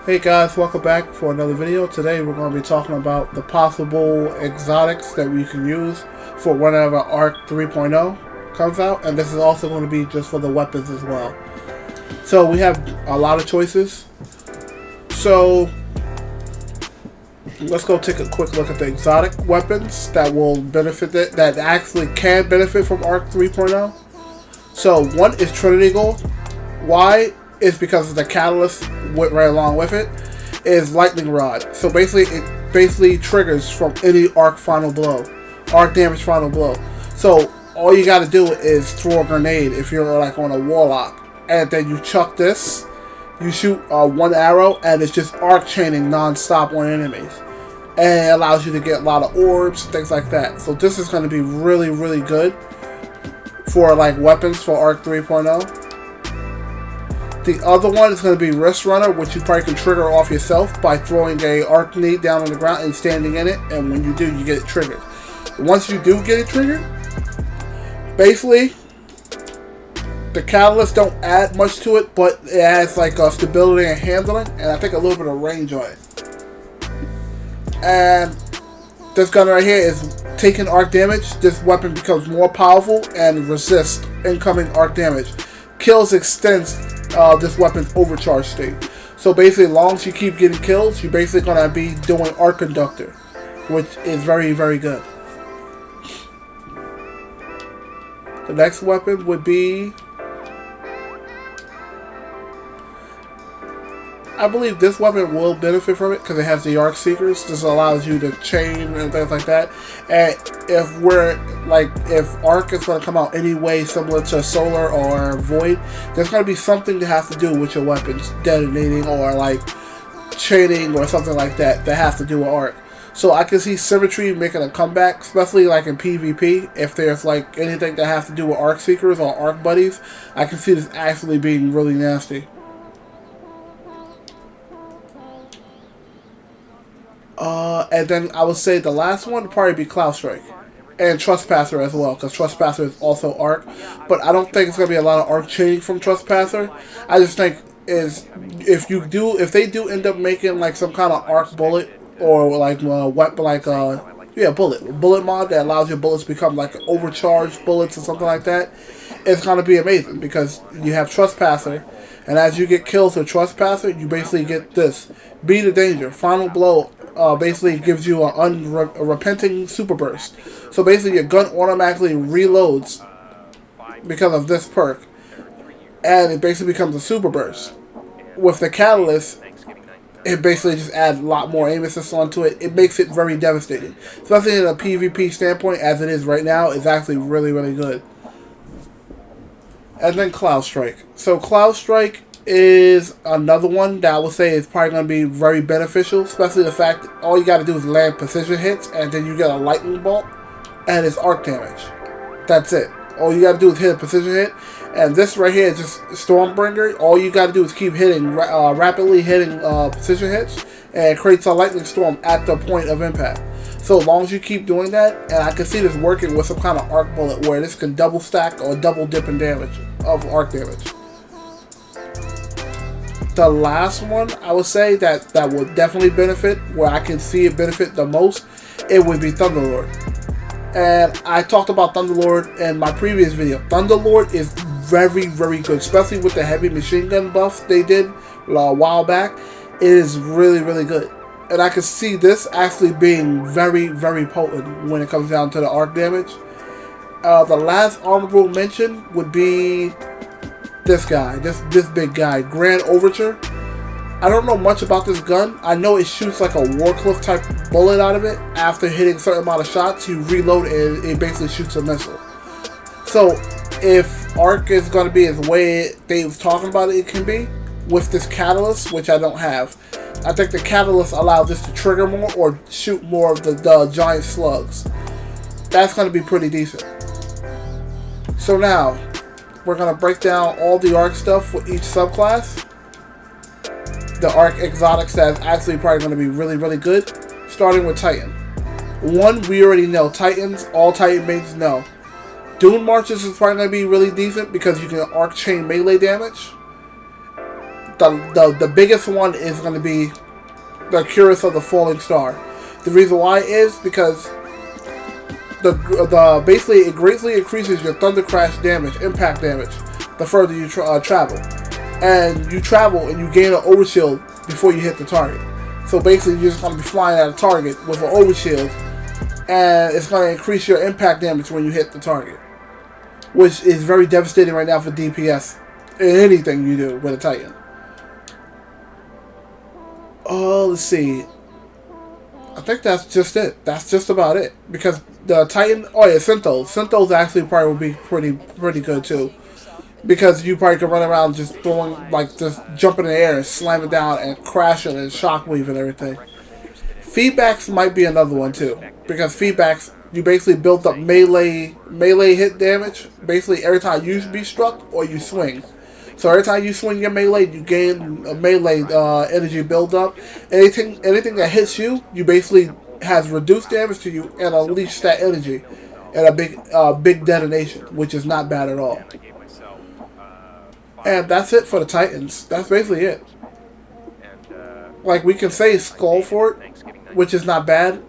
Hey guys, welcome back for another video. Today we're going to be talking about the possible exotics that we can use for whenever Arc 3.0 comes out, and this is also going to be just for the weapons as well. So we have a lot of choices. So let's go take a quick look at the exotic weapons that will benefit that actually can benefit from Arc 3.0. So one is Trinity Gold. Why? Is because of the catalyst right along with it is Lightning Rod. So basically it triggers from any arc damage final blow. So all you gotta do is throw a grenade if you're like on a Warlock, and then you chuck this, you shoot one arrow, and it's just arc chaining non-stop on enemies, and it allows you to get a lot of orbs, things like that. So this is going to be really good for like weapons for Arc 3.0. The other one is going to be Wrist Runner, which you probably can trigger off yourself by throwing a arc grenade down on the ground and standing in it, and when you do, you get it triggered. Once you do get it triggered, basically, the catalyst don't add much to it, but it adds like stability and handling, and I think a little bit of range on it. And this gun right here is taking arc damage. This weapon becomes more powerful and resists incoming arc damage. Kills extends this weapon's overcharge state. So basically, as long as you keep getting kills, you're basically going to be doing Arc Conductor, which is very good. The next weapon would be, I believe this weapon will benefit from it because it has the Arc Seekers. This allows you to chain and things like that. And if Arc is going to come out anyway, similar to Solar or Void, there's going to be something to have to do with your weapons detonating or like chaining or something like that has to do with Arc. So I can see Symmetry making a comeback, especially like in PvP. If there's like anything that has to do with Arc Seekers or Arc Buddies, I can see this actually being really nasty. And then I would say the last one would probably be Cloud Strike. And Trespasser as well, because Trespasser is also Arc. But I don't think it's going to be a lot of Arc chaining from Trespasser. I just think if they do end up making like some kind of Arc bullet, or like bullet mod that allows your bullets to become like overcharged bullets or something like that, it's going to be amazing because you have Trespasser, and as you get kills with Trespasser, you basically get this Be the Danger Final Blow. Basically gives you an unrepenting super burst. So basically your gun automatically reloads because of this perk, and it basically becomes a super burst. With the catalyst, it basically just adds a lot more aim assist onto it. It makes it very devastating, especially in a PvP standpoint, as it is right now. It's actually really good. And then Cloud Strike. So Cloud Strike is another one that I would say is probably going to be very beneficial, especially the fact that all you got to do is land precision hits, and then you get a lightning bolt, and it's arc damage. That's it. All you got to do is hit a precision hit, and this right here is just Stormbringer. All you got to do is keep hitting, rapidly hitting precision hits, and it creates a lightning storm at the point of impact. So as long as you keep doing that, and I can see this working with some kind of arc bullet where this can double stack or double dip in damage of arc damage. The last one I would say that would definitely benefit, where I can see it benefit the most, it would be Thunderlord. And I talked about Thunderlord in my previous video. Thunderlord is very good, especially with the heavy machine gun buff they did a while back. It is really good. And I can see this actually being very potent when it comes down to the arc damage. The last honorable mention would be this guy, this big guy, Grand Overture. I don't know much about this gun. I know it shoots like a Warcliffe type bullet out of it. After hitting a certain amount of shots, you reload and it basically shoots a missile. So if Arc is going to be as way they was talking about it can be, with this catalyst, which I don't have, I think the catalyst allows this to trigger more or shoot more of the giant slugs. That's going to be pretty decent. So now we're going to break down all the Arc stuff for each subclass. The Arc exotics that is actually probably going to be really good. Starting with Titan. One, we already know. Titans, all Titan mains know. Dune Marches is probably going to be really decent because you can Arc chain melee damage. the biggest one is going to be the Curus of the Falling Star. The reason why is because the basically it greatly increases your thunder crash damage, impact damage, the further you travel, and you travel and you gain an overshield before you hit the target. So basically, you're just going to be flying at a target with an overshield, and it's going to increase your impact damage when you hit the target, which is very devastating right now for DPS in anything you do with a Titan. Oh, let's see. I think that's just it. That's just about it. Because the Titan... Oh, yeah, Synthos. Synthos actually probably would be pretty good, too. Because you probably could run around just throwing... Like, just jumping in the air and slamming down and crashing and shockwave and everything. Feedbacks might be another one, too. Because feedbacks, you basically build up melee hit damage. Basically, every time you be struck or you swing. So every time you swing your melee, you gain a melee energy buildup. Anything that hits you, you basically has reduced damage to you and unleash that energy and a big detonation, which is not bad at all. And that's it for the Titans. That's basically it. Like we can say Skull Fort, which is not bad.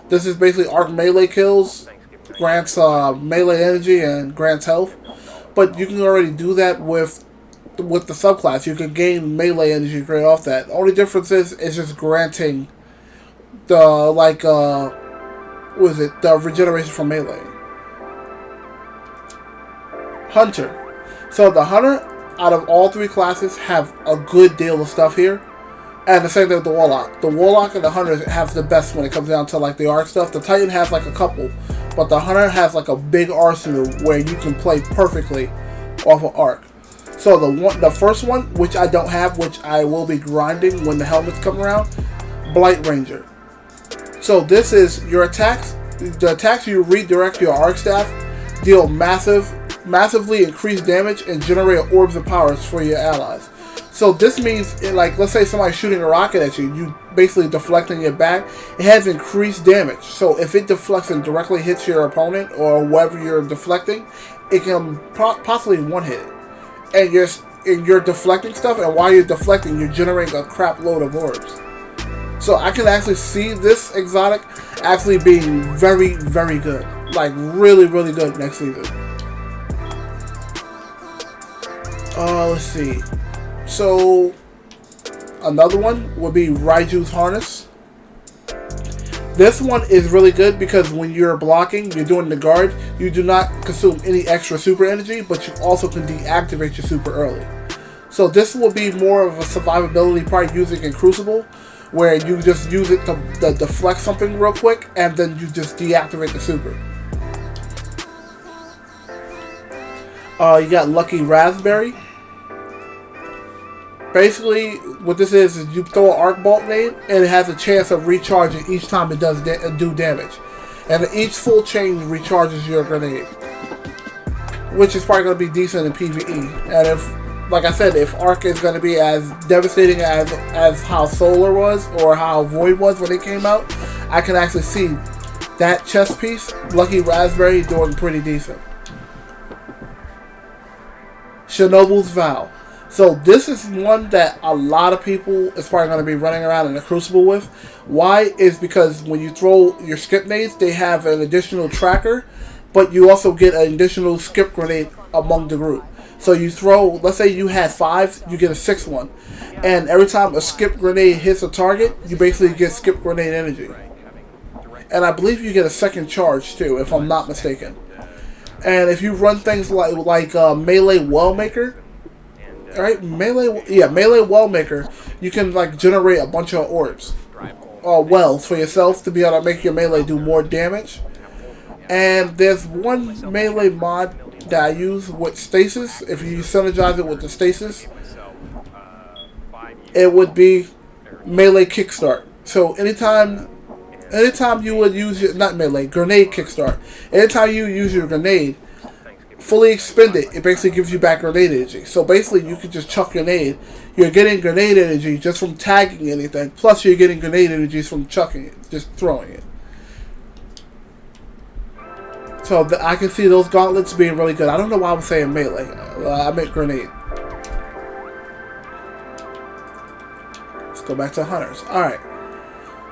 This is basically arc melee kills, grants melee energy and grants health. But you can already do that with the subclass. You can gain melee energy right off that. The only difference is it's just granting the the regeneration from melee. Hunter. So the Hunter, out of all three classes, have a good deal of stuff here. And the same thing with the Warlock. The Warlock and the Hunter have the best when it comes down to like the arc stuff. The Titan has like a couple, but the Hunter has like a big arsenal where you can play perfectly off of arc. So the first one, which I don't have, which I will be grinding when the helmets come around, Blight Ranger. So this is your attacks. The attacks you redirect your arc staff deal massively increased damage and generate orbs of powers for your allies. So this means, like, let's say somebody's shooting a rocket at you, you basically deflecting it back. It has increased damage. So if it deflects and directly hits your opponent or whoever you're deflecting, it can possibly one-hit it. And you're deflecting stuff, and while you're deflecting, you're generating a crap load of orbs. So I can actually see this exotic actually being very, very good. Like, really, really good next season. Let's see. So, another one would be Raiju's Harness. This one is really good because when you're blocking, you're doing the guard, you do not consume any extra super energy, but you also can deactivate your super early. So this will be more of a survivability part using in Crucible, where you just use it to deflect something real quick, and then you just deactivate the super. You got Lucky Raspberry. Basically, what this is you throw an arc bolt nade, and it has a chance of recharging each time it does do damage. And each full chain recharges your grenade, which is probably going to be decent in PvE. And if, like I said, if arc is going to be as devastating as how Solar was or how Void was when it came out, I can actually see that chest piece, Lucky Raspberry, doing pretty decent. Shinobu's Vow. So this is one that a lot of people is probably going to be running around in the Crucible with. Why? Is because when you throw your skip nades, they have an additional tracker, but you also get an additional skip grenade among the group. So you throw, let's say you had 5, you get a 6th one. And every time a skip grenade hits a target, you basically get skip grenade energy. And I believe you get a second charge too, if I'm not mistaken. And if you run things like Melee Wellmaker, right? Melee Wellmaker, you can like generate a bunch of orbs or wells for yourself to be able to make your melee do more damage. And there's one melee mod that I use with stasis. If you synergize it with the stasis, it would be melee kickstart. So anytime you would use your, not melee, grenade kickstart. Anytime you use your grenade, fully expend it, it basically gives you back grenade energy. So basically you can just chuck grenade. You're getting grenade energy just from tagging anything, plus you're getting grenade energies from chucking it, just throwing it. So I can see those gauntlets being really good. I don't know why I was saying melee. I meant grenade. go back to hunters. Alright.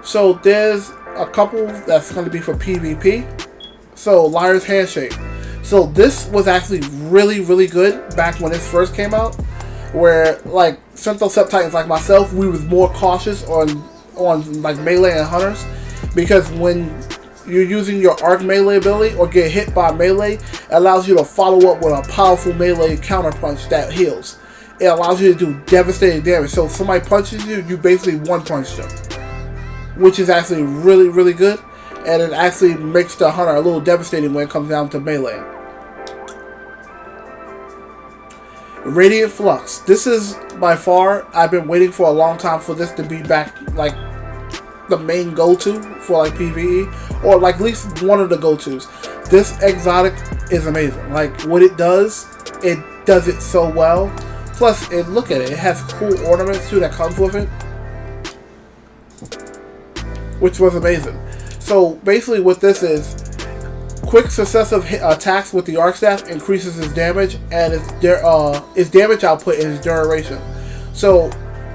So there's a couple that's going to be for PvP. So Liar's Handshake. So this was actually really, really good back when it first came out. Where like Sentinel Sept Titans like myself, we was more cautious on like melee and hunters. Because when you're using your arc melee ability or get hit by melee, it allows you to follow up with a powerful melee counter punch that heals. It allows you to do devastating damage. So if somebody punches you, you basically one-punch them. Which is actually really, really good. And it actually makes the hunter a little devastating when it comes down to melee. Radiant Flux. This is by far, I've been waiting for a long time for this to be back, like, the main go-to for like PvE, or like at least one of the go-tos. This exotic is amazing. Like what it does it so well. Plus, look at it. It has cool ornaments too that comes with it, which was amazing. So basically, what this is, quick successive attacks with the arc staff increases his damage and his damage output and his duration. So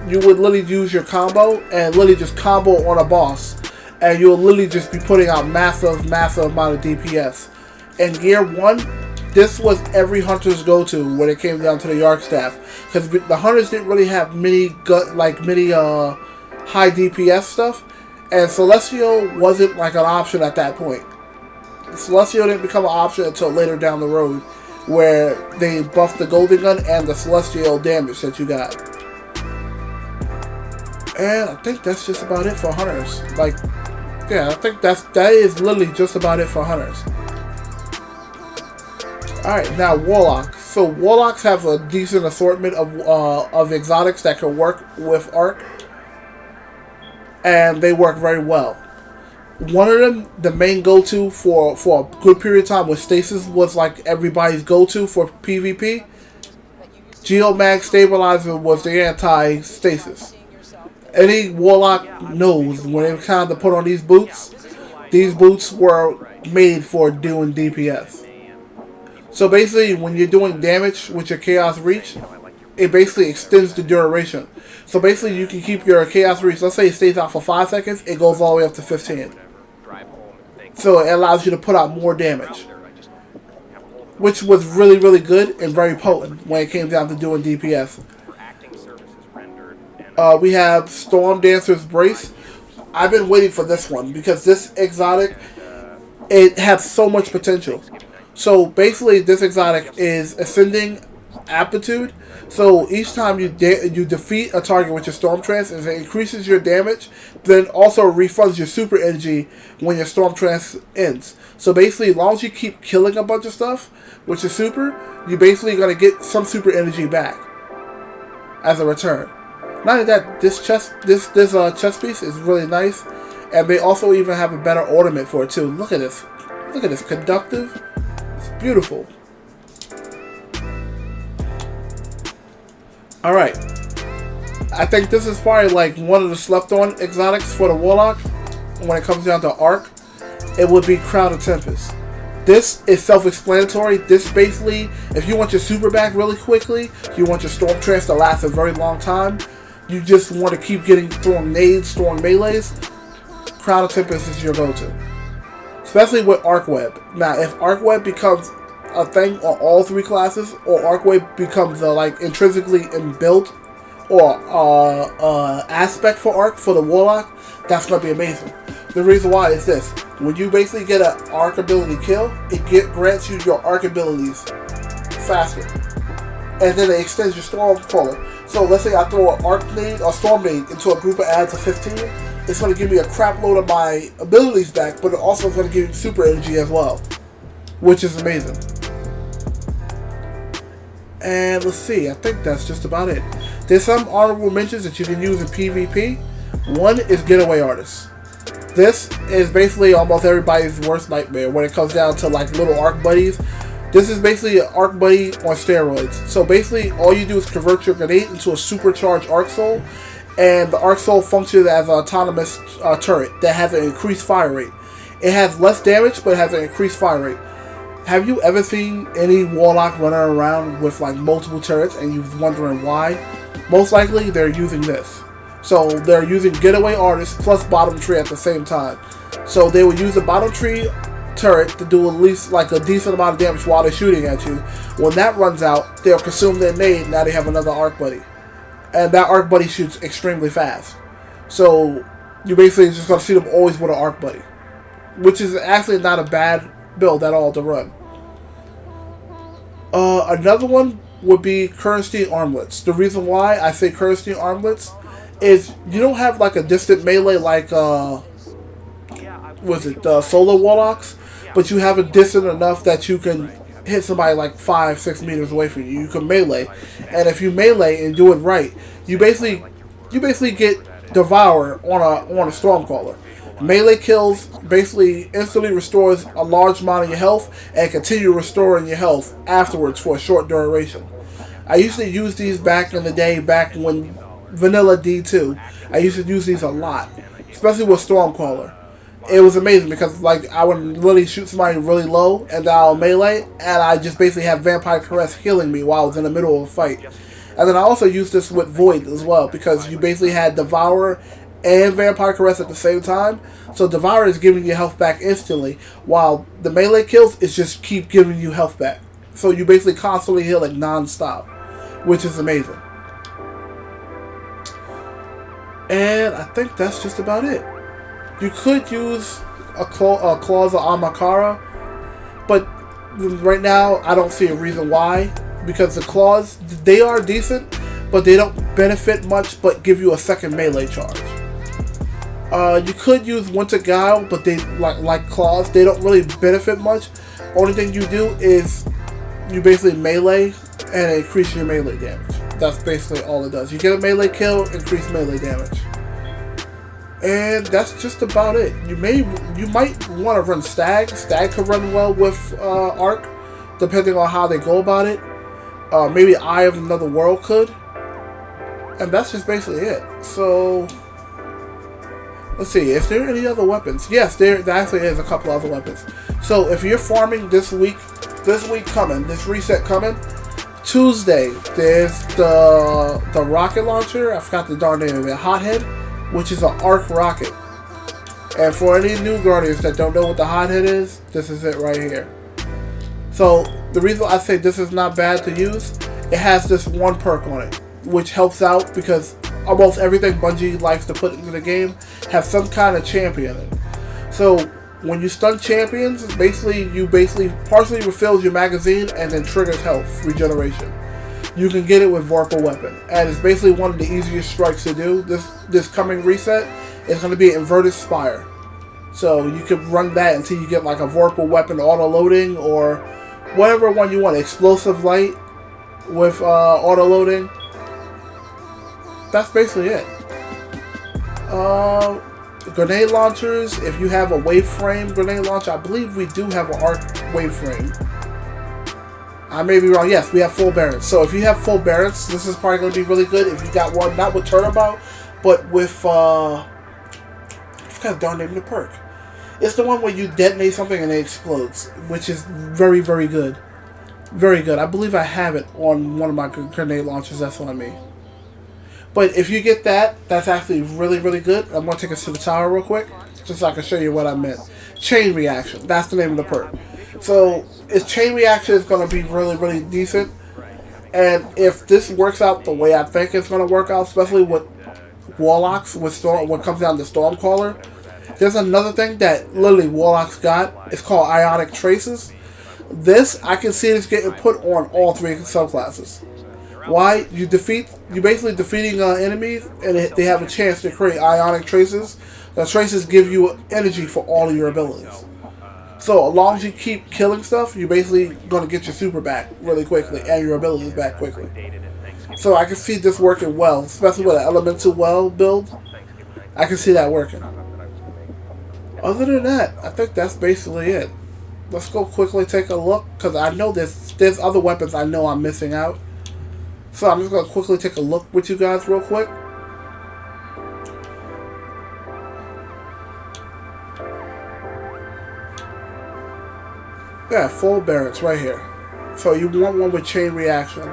you would literally use your combo and literally just combo on a boss, and you'll literally just be putting out massive amount of DPS. In Gear 1, this was every hunter's go-to when it came down to the arc staff, because the hunters didn't really have many high DPS stuff, and Celestial wasn't like an option at that point. Celestial didn't become an option until later down the road, where they buffed the Golden Gun and the Celestial damage that you got. And I think that's just about it for hunters. Like, yeah, I think that is literally just about it for hunters. Alright, now Warlock. So Warlocks have a decent assortment of exotics that can work with Arc. And they work very well. One of them, the main go-to for a good period of time with Stasis, was like everybody's go-to for PvP. Geomag Stabilizer was the anti-Stasis. Any Warlock knows when it was time to put on these boots were made for doing DPS. So basically, when you're doing damage with your Chaos Reach, it basically extends the duration. So basically, you can keep your Chaos Reach, let's say it stays out for 5 seconds, it goes all the way up to 15. So it allows you to put out more damage. Which was really, really good and very potent when it came down to doing DPS. We have Storm Dancer's Brace. I've been waiting for this one because this exotic, it has so much potential. So basically, this exotic is Ascending Aptitude. So each time you defeat a target with your Storm Trance, it increases your damage, then also refunds your super energy when your Storm Trance ends. So basically, as long as you keep killing a bunch of stuff with your super, you're basically going to get some super energy back as a return. Not only that, this chest piece is really nice, and they also even have a better ornament for it too. Look at this. Look at this. Conductive. It's beautiful. Alright. I think this is probably like one of the slept-on exotics for the Warlock when it comes down to Arc. It would be Crown of Tempest. This is self-explanatory. This basically, if you want your super back really quickly, you want your Storm Trance to last a very long time, you just want to keep throwing nades, throwing melees, Crown of Tempest is your go-to. Especially with Arc Web. Now, if Arc Web becomes a thing on all 3 classes, or Arc Web becomes like intrinsically inbuilt or aspect for Arc for the Warlock, that's going to be amazing. The reason why is this. When you basically get an Arc ability kill, it grants you your Arc abilities faster. And then it extends your Storm Caller. So let's say I throw an Arc Nade or Storm Nade into a group of adds of 15. It's going to give me a crap load of my abilities back, but it also is going to give you super energy as well. Which is amazing. And let's see, I think that's just about it. There's some honorable mentions that you can use in PvP. One is Getaway Artist. This is basically almost everybody's worst nightmare when it comes down to like little Arc Buddies. This is basically an Arc Buddy on steroids. So basically, all you do is convert your grenade into a supercharged Arc Soul, and the Arc Soul functions as an autonomous turret that has an increased fire rate. It has less damage, but it has an increased fire rate. Have you ever seen any Warlock running around with like multiple turrets and you're wondering why? Most likely they're using this. So they're using getaway artists plus bottom tree at the same time. So they will use the bottom tree turret to do at least like a decent amount of damage while they're shooting at you. When that runs out, they'll consume their nade. Now they have another arc buddy, and that arc buddy shoots extremely fast. So you basically just gonna see them always with an arc buddy, which is actually not a bad build at all to run. Another one would be currency armlets. The reason why I say currency armlets is you don't have like a distant melee like solar warlocks, but you have it distant enough that you can hit somebody like 5-6 meters away from you. You can melee, and if you melee and do it right, you basically get devour on a stormcaller. Melee kills basically instantly restores a large amount of your health and continue restoring your health afterwards for a short duration. I used to use these back in the day, back when vanilla D2. I used to use these a lot, especially with Stormcaller. It was amazing because like I would literally shoot somebody really low and then I'll melee, and I just basically have Vampire Caress healing me while I was in the middle of a fight. And then I also used this with Void as well because you basically had Devour and Vampire Caress at the same time. So Devour is giving you health back instantly, while the melee kills is just keep giving you health back. So you basically constantly healing non-stop, which is amazing. And I think that's just about it. You could use a Claws of Amakara, but right now I don't see a reason why, because the Claws, they are decent, but they don't benefit much but give you a second melee charge. You could use Winter Guile, but they like Claws, they don't really benefit much. Only thing you do is you basically melee and increase your melee damage. That's basically all it does. You get a melee kill, increase melee damage. And that's just about it. You might want to run Stag. Stag could run well with Arc, depending on how they go about it. Maybe Eye of Another World could. And that's just basically it. So let's see, is there any other weapons? Yes, there actually is a couple other weapons. So if you're farming this week coming, this reset coming, Tuesday, there's the rocket launcher. I forgot the darn name of it. Hothead, which is an arc rocket. And for any new Guardians that don't know what the Hothead is, this is it right here. So the reason I say this is not bad to use, it has this one perk on it, which helps out because almost everything Bungie likes to put into the game has some kind of champion in it. So when you stun champions, you basically partially refills your magazine and then triggers health regeneration. You can get it with Vorpal Weapon, and it's basically one of the easiest strikes to do. This coming reset is going to be Inverted Spire. So you can run that until you get like a Vorpal Weapon auto-loading or whatever one you want. Explosive Light with auto-loading. That's basically it. Grenade launchers, if you have a wave frame grenade launcher, I believe we do have an arc wave frame. I may be wrong. Yes, we have full Barrens. So if you have full Barrens, this is probably going to be really good. If you got one, not with Turnabout, but with, I forgot the darn name of the perk. It's the one where you detonate something and it explodes, which is very, very good. Very good. I believe I have it on one of my grenade launchers. That's what I mean. But if you get that, that's actually really, really good. I'm going to take us to the tower real quick, just so I can show you what I meant. Chain Reaction. That's the name of the perk. So, its Chain Reaction is going to be really, really decent. And if this works out the way I think it's going to work out, especially with Warlocks, when it comes down to Stormcaller, there's another thing that literally Warlocks got. It's called Ionic Traces. This, I can see this getting put on all three subclasses. Why? You're basically defeating enemies, and they have a chance to create Ionic Traces. The traces give you energy for all of your abilities. So as long as you keep killing stuff, you're basically going to get your super back really quickly, and your abilities back quickly. So I can see this working well, especially with an Elemental Well build. I can see that working. Other than that, I think that's basically it. Let's go quickly take a look, because I know there's other weapons I know I'm missing out. So I'm just going to quickly take a look with you guys real quick. Yeah, full Barrens right here. So you want one with Chain Reaction.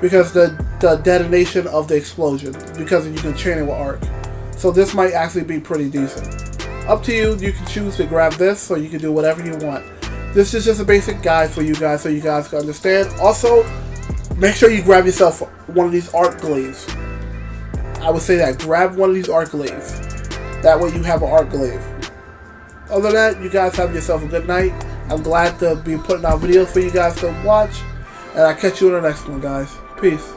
Because the the detonation of the explosion because you can chain it with arc. So this might actually be pretty decent. Up to you. You can choose to grab this, or you can do whatever you want. This is just a basic guide for you guys, so you guys can understand. Also, make sure you grab yourself one of these arc glaives. I would say that grab one of these arc glaives. That way you have an arc glaive. Other than that, you guys have yourself a good night. I'm glad to be putting out videos for you guys to watch, and I'll catch you in the next one, guys. Peace.